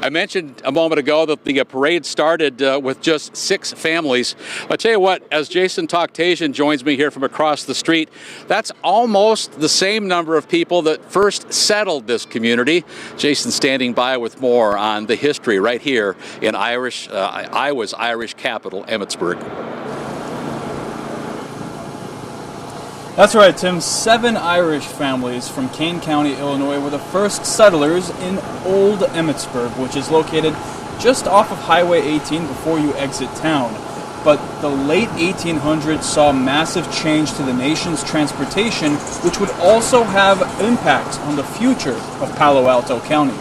I mentioned a moment ago that the parade started with just 6 families. I tell you what, as Jason Toctasian joins me here from across the street, that's almost the same number of people that first settled this community. Jason standing by with more on the history right here in Iowa's Irish capital, Emmetsburg. That's right, Tim. 7 Irish families from Kane County, Illinois, were the first settlers in Old Emmetsburg, which is located just off of Highway 18 before you exit town. But the late 1800s saw massive change to the nation's transportation, which would also have impact on the future of Palo Alto County.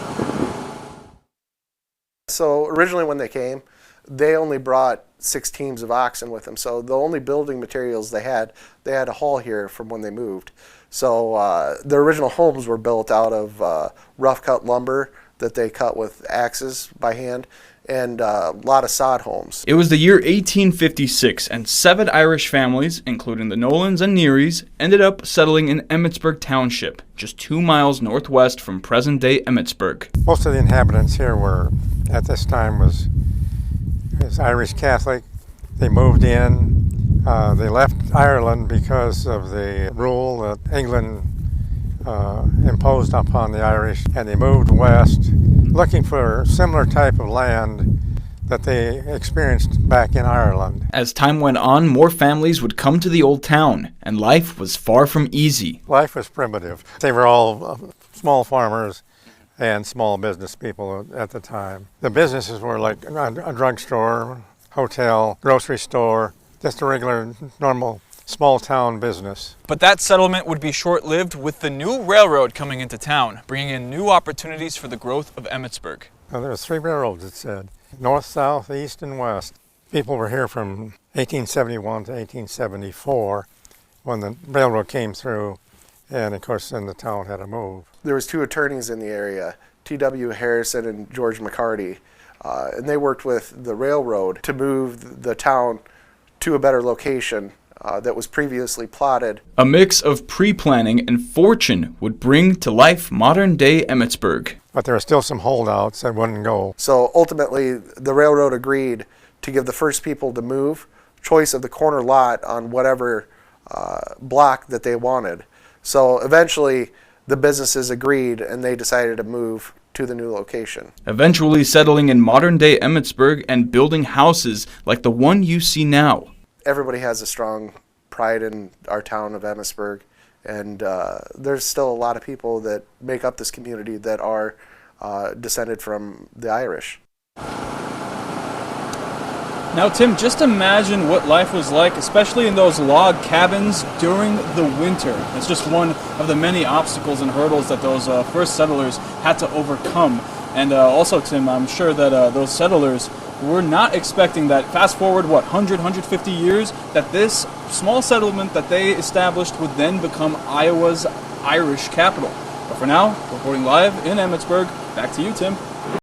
So originally when they came, they only brought 6 teams of oxen with them. So the only building materials they had to haul here from when they moved. So the original homes were built out of rough cut lumber that they cut with axes by hand, and a lot of sod homes. It was the year 1856, and 7 Irish families, including the Nolans and Nearys, ended up settling in Emmetsburg Township, just 2 miles northwest from present-day Emmetsburg. Most of the inhabitants here were, at this time, was Irish Catholic. They moved in. They left Ireland because of the rule that England imposed upon the Irish, and they moved west looking for a similar type of land that they experienced back in Ireland. As time went on, more families would come to the old town, and life was far from easy. Life was primitive. They were all small farmers and small business people at the time. The businesses were like a drugstore, hotel, grocery store, just a regular, normal, small-town business. But that settlement would be short-lived, with the new railroad coming into town, bringing in new opportunities for the growth of Emmetsburg. Well, there were 3 railroads, it said, north, south, east, and west. People were here from 1871 to 1874 when the railroad came through, and of course then the town had to move. There was 2 attorneys in the area, T.W. Harrison and George McCarty, and they worked with the railroad to move the town to a better location that was previously plotted. A mix of pre-planning and fortune would bring to life modern-day Emmetsburg. But there were still some holdouts that wouldn't go. So ultimately, the railroad agreed to give the first people to move choice of the corner lot on whatever block that they wanted. So eventually, the businesses agreed and they decided to move to the new location. Eventually settling in modern-day Emmetsburg and building houses like the one you see now. Everybody has a strong pride in our town of Emmetsburg, and there's still a lot of people that make up this community that are descended from the Irish. Now, Tim, just imagine what life was like, especially in those log cabins during the winter. It's just one of the many obstacles and hurdles that those first settlers had to overcome. And also, Tim, I'm sure that those settlers were not expecting that, fast forward, 150 years, that this small settlement that they established would then become Iowa's Irish capital. But for now, reporting live in Emmetsburg, back to you, Tim.